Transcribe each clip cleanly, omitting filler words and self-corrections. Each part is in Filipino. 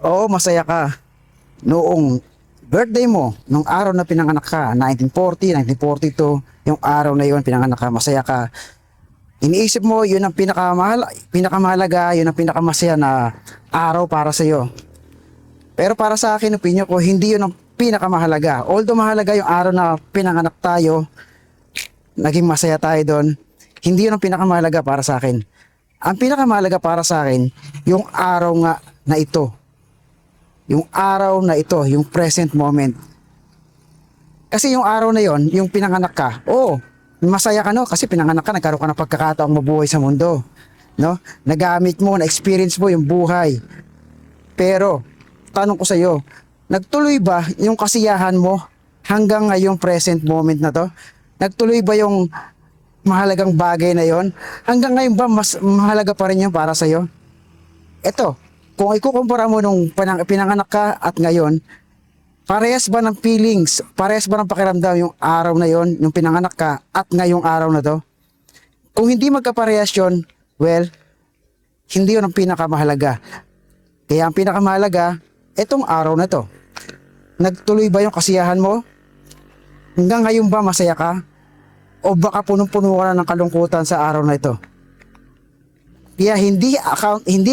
Oo, masaya ka. Noong birthday mo, nung araw na pinanganak ka, 1940, 1942, yung araw na yun, pinanganak ka, masaya ka. Iniisip mo, yun ang pinakamahalaga, yun ang pinakamasaya na araw para sa iyo. Pero para sa akin, opinion ko, hindi yun ang pinakamahalaga. Although mahalaga yung araw na pinanganak tayo, naging masaya tayo doon, hindi yun ang pinakamahalaga para sa akin. Ang pinakamahalaga para sa akin, yung araw nga na ito. Yung araw na ito, yung present moment. Kasi yung araw na yon, yung pinanganak ka, oo, masaya ka no, kasi pinanganak ka, nagkaroon ka ng pagkakataong mabuhay sa mundo. No? Nagamit mo, na-experience mo yung buhay. Pero, tanong ko sa iyo, nagtuloy ba yung kasiyahan mo hanggang ngayong present moment na to? Nagtuloy ba yung mahalagang bagay na yon? Hanggang ngayon ba mas mahalaga pa rin yun para sa iyo? Ito, kung ikukumpara mo nung pinanganak ka at ngayon, parehas ba ng feelings, parehas ba ng pakiramdam yung araw na yon, yung pinanganak ka at ngayong araw na to? Kung hindi magkaparehas yun, well, hindi yun ang pinakamahalaga. Kaya ang pinakamahalaga, etong araw na to. Nagtuloy ba yung kasiyahan mo? Hanggang ngayon ba masaya ka? O baka punong-puno ka na ng kalungkutan sa araw na ito? Kaya hindi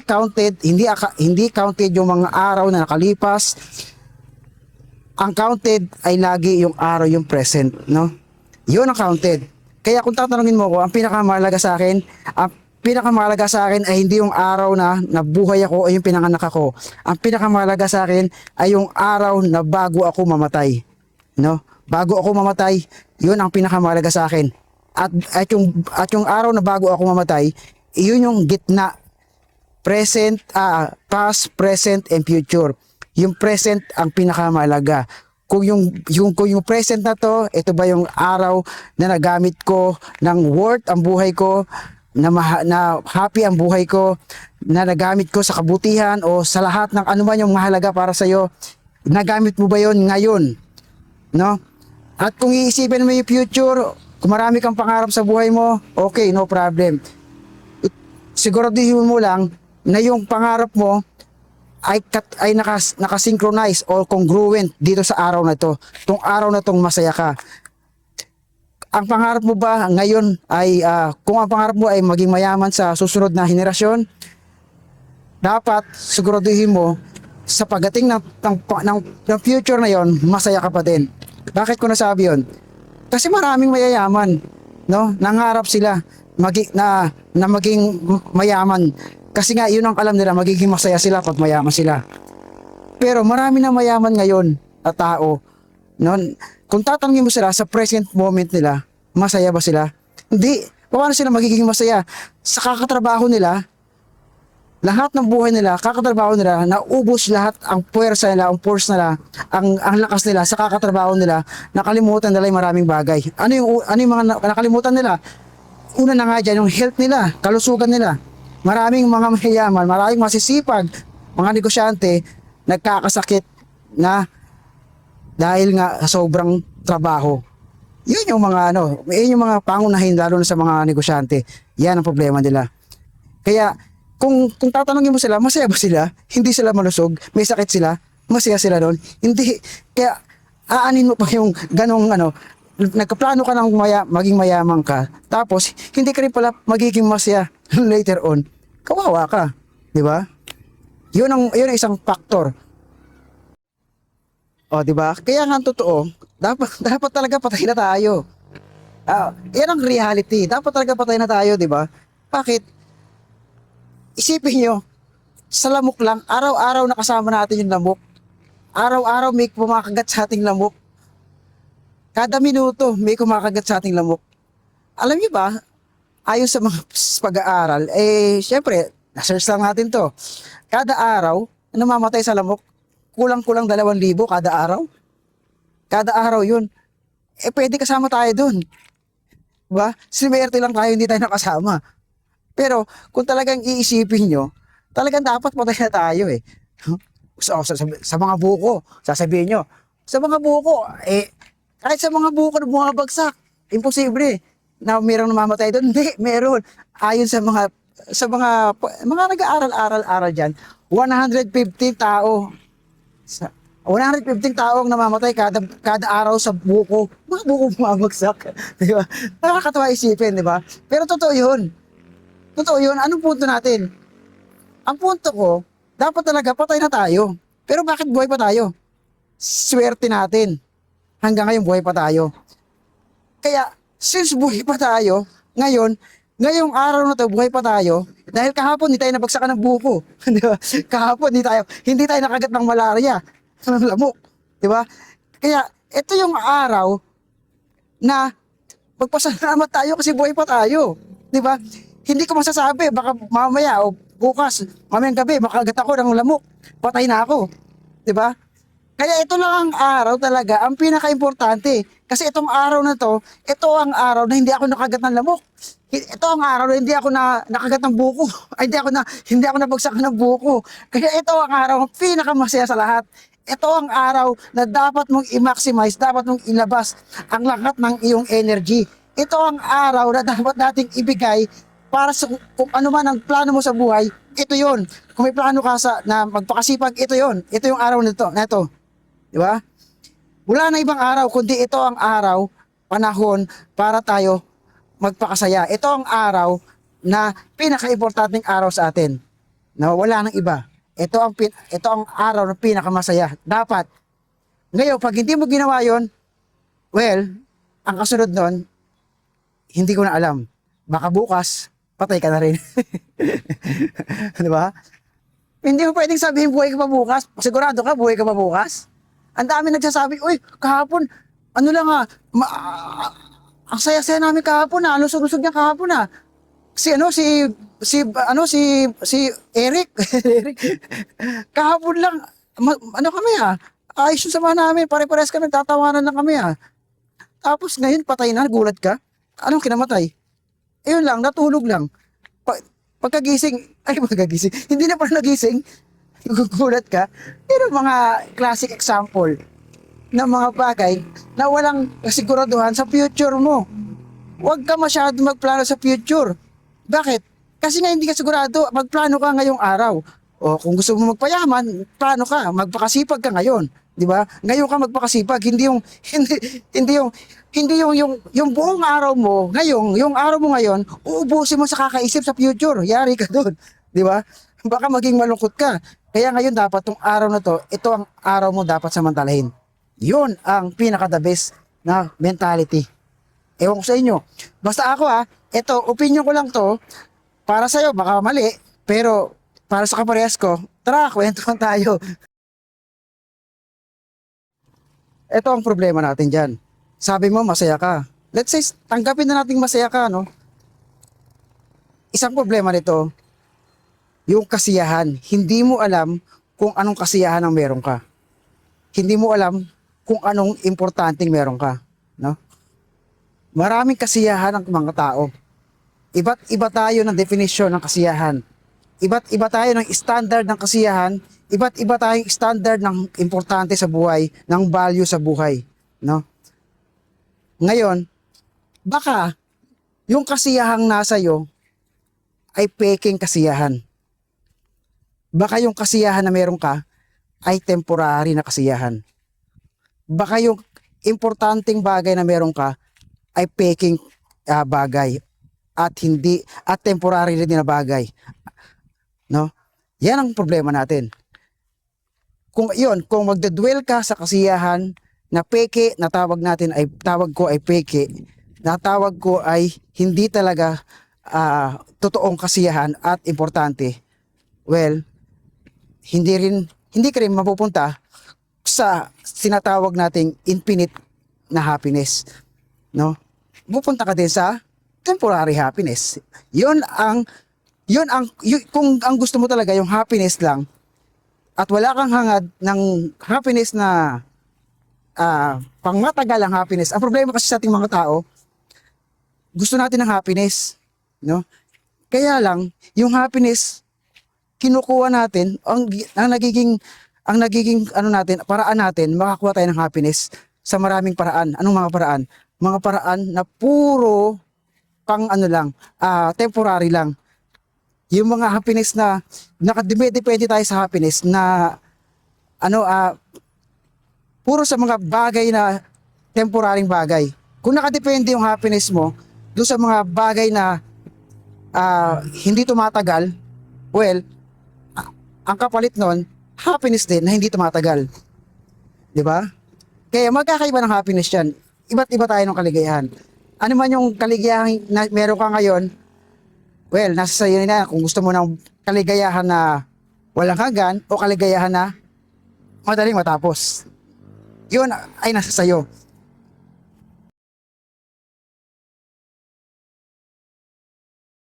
counted yung mga araw na nakalipas. Ang counted ay lagi yung araw, yung present, no? Yun ang counted. Kaya kung tatanungin mo ko, ang pinakamahalaga sa akin, ang pinakamahalaga sa akin ay hindi yung araw na nabuhay ako o yung pinanganak ako. Ang pinakamahalaga sa akin ay yung araw na bago ako mamatay, no? Bago ako mamatay, yun ang pinakamahalaga sa akin. At yung araw na bago ako mamatay, yun yung gitna, present, past, present, and future. Yung present ang pinakamahalaga. Kung yung present na to, ito ba yung araw na nagamit ko ng worth ang buhay ko, na happy ang buhay ko, na nagamit ko sa kabutihan o sa lahat ng anuman yung mahalaga para sa iyo, nagamit mo ba yon ngayon? No? At kung iisipin mo yung future, kung marami kang pangarap sa buhay mo, okay, no problem. Siguraduhin mo lang na yung pangarap mo ay nakasynchronize or congruent dito sa araw na to. Itong araw na tong masaya ka. Ang pangarap mo ba ngayon ay, kung ang pangarap mo ay maging mayaman sa susunod na henerasyon, dapat siguraduhin mo sa pagdating ng future na yon, masaya ka pa din. Bakit ko nasabi yon? Kasi maraming mayayaman, no? Nangarap sila na maging mayaman. Kasi nga, yun ang alam nila, magiging masaya sila pag mayaman sila. Pero marami na mayaman ngayon na tao. No? Kung tatanungin mo sila sa present moment nila, masaya ba sila? Hindi. Paano sila magiging masaya? Sa kakatrabaho nila, lahat ng buhay nila, kakatrabaho nila, naubos lahat ang puwersa nila, ang force nila, ang lakas nila sa kakatrabaho nila, nakalimutan nila yung maraming bagay. Ano yung mga nakalimutan nila? Una na nga dyan, yung health nila, kalusugan nila. Maraming mga mayayaman, maraming masisipag, mga negosyante, nagkakasakit na dahil nga sa sobrang trabaho. Yun yung yun yung mga pangunahin lalo na sa mga negosyante. Yan ang problema nila. Kaya kung tatanungin mo sila, masaya ba sila? Hindi sila malusog? May sakit sila? Masaya sila doon? Hindi. Kaya aanin mo pa yung ganong nagkaplano ka ng maging mayaman ka, tapos hindi ka rin pala magiging masaya later on. Kawawa ka, di ba? Yun ang isang factor. O, di ba? Kaya nga totoo, dapat talaga patay na tayo. Yan ang reality. Dapat talaga patay na tayo, di ba? Bakit? Isipin nyo, sa lamok lang, araw-araw nakasama natin yung lamok. Araw-araw may kumakagat sa ating lamok. Kada minuto may kumakagat sa ating lamok. Alam niyo ba, ayon sa mga pag-aaral, syempre, na-search lang natin to. Kada araw, namamatay sa lamok, kulang-kulang 2,000 kada araw. Kada araw yun. Pwede kasama tayo dun. Diba? Swerte lang tayo, hindi tayo nakasama. Pero, kung talagang iisipin nyo, talagang dapat patay na tayo eh. Sa mga buko, sasabihin nyo, sa mga buko, kahit sa mga buko na bumabagsak, imposible na mayroong namamatay doon. Hindi, meron. Ayon sa mga nag-aaral-aral diyan, 150 tao. Sa 150 taong namamatay kada araw sa buko. Mga buko bumabagsak. Di ba? Nakakatawa isipin, di ba? Pero totoo yun. Totoo yun. Anong punto natin? Ang punto ko, dapat talaga patay na tayo. Pero bakit buhay pa tayo? Swerte natin. Hanggang ngayon buhay pa tayo. Kaya, since buhay pa tayo, ngayong araw na to, buhay pa tayo, dahil kahapon hindi tayo nabagsakan ng buko. Di ba? Kahapon hindi tayo nakagat ng malaria, ng lamok. Di ba? Kaya, ito yung araw na magpasalamat tayo kasi buhay pa tayo. Di ba? Hindi ko masasabi, baka mamaya o bukas, mamayang gabi, makagat ako ng lamok, patay na ako. Di ba? Kaya ito lang ang araw talaga, ang pinaka-importante. Kasi itong araw na to, ito ang araw na hindi ako nakagat ng lamok. Ito ang araw na hindi ako nakagat ng buko. Ay, hindi ako nabagsak ng buko. Kaya ito ang araw ang pinakamasaya sa lahat. Ito ang araw na dapat mong i-maximize, dapat mong ilabas ang lahat ng iyong energy. Ito ang araw na dapat nating ibigay para sa kung ano man ang plano mo sa buhay, ito yon. Kung may plano ka na magpakasipag, ito yon. Ito yung araw na ito. Di ba? Wala na ibang araw, kundi ito ang araw, panahon, para tayo magpakasaya. Ito ang araw na pinaka-importanting araw sa atin. Na wala nang iba. Ito ang araw na pinakamasaya. Dapat. Ngayon, pag hindi mo ginawa yon, well, ang kasunod nun, hindi ko na alam. Baka bukas, patay ka na rin. Di ba? Hindi mo pwedeng sabihin buhay ka pa bukas. Sigurado ka, buhay ka pa bukas? Ang dami nagsasabi, uy, kahapon, ano lang ang saya-saya namin kahapon lusog-lusog niya kahapon si Eric, Eric, kahapon lang, ano kami ayos yung sama namin, pare-pares kami, tatawanan lang kami Tapos ngayon, patay na, gulat ka. Anong kinamatay? Ayun lang, natulog lang. Pagkagising, hindi na pala nagising, gugulat ka. Pero mga classic example ng mga bagay na walang kasiguraduhan sa future mo. Huwag ka masyado magplano sa future. Bakit? Kasi nga hindi ka sigurado, magplano ka ngayong araw. O kung gusto mo magpayaman, plano ka, magpakasipag ka ngayon. 'Di ba? Ngayon ka magpakasipag, hindi yung buong araw mo, yung araw mo ngayon, uubusin mo sa kakaisip sa future. Yari ka doon. 'Di ba? Baka maging malungkot ka. Kaya ngayon dapat tong araw na to, ito ang araw mo dapat samantalahin. Yun ang pinaka-the best na mentality. Ewan ko sa inyo. Basta ako ito, opinion ko lang to. Para sa'yo, baka mali. Pero para sa kaparehas ko, tara, kwentuhan tayo. Ito ang problema natin dyan. Sabi mo, masaya ka. Let's say, tanggapin na natin masaya ka, no? Isang problema nito, yung kasiyahan. Hindi mo alam kung anong kasiyahan ang meron ka. Hindi mo alam kung anong importanteng meron ka. No? Maraming kasiyahan ng mga tao. Iba't iba tayo ng definisyon ng kasiyahan. Iba't iba tayo ng standard ng kasiyahan. Iba't iba tayong standard ng importante sa buhay, ng value sa buhay. No? Ngayon, baka yung kasiyahang nasa iyo ay peking kasiyahan. Baka yung kasiyahan na meron ka ay temporary na kasiyahan. Baka yung importanteng bagay na meron ka ay peking bagay at temporary rin na bagay. No? Yan ang problema natin. Kung magdadwell ka sa kasiyahan na peke, tawag ko ay peke, tawag ko ay hindi talaga totoong kasiyahan at importante. Well, hindi ka rin mapupunta sa sinatawag nating infinite na happiness, no? Pupunta ka din sa temporary happiness. Kung ang gusto mo talaga yung happiness lang at wala kang hangad ng happiness na pangmatagal ang happiness. Ang problema kasi sa ating mga tao, gusto natin ng happiness, no? Kaya lang yung happiness kinukuha natin ang nagiging paraan natin makakuha tayo ng happiness sa maraming paraan. Anong mga paraan? Mga paraan na puro temporary lang. yung mga happiness na nakadepende tayo sa happiness na ano puro sa mga bagay na temporaring bagay. Kung nakadepende yung happiness mo doon sa mga bagay na hindi tumatagal, well, ang kapalit nun, happiness din na hindi tumatagal. Di ba? Kaya magkakaiba ng happiness yan. Iba't iba tayo ng kaligayahan. Ano man yung kaligayahan na meron ka ngayon, well, nasa sa'yo na kung gusto mo ng kaligayahan na walang hanggan o kaligayahan na madaling matapos. Yun ay nasa sa'yo.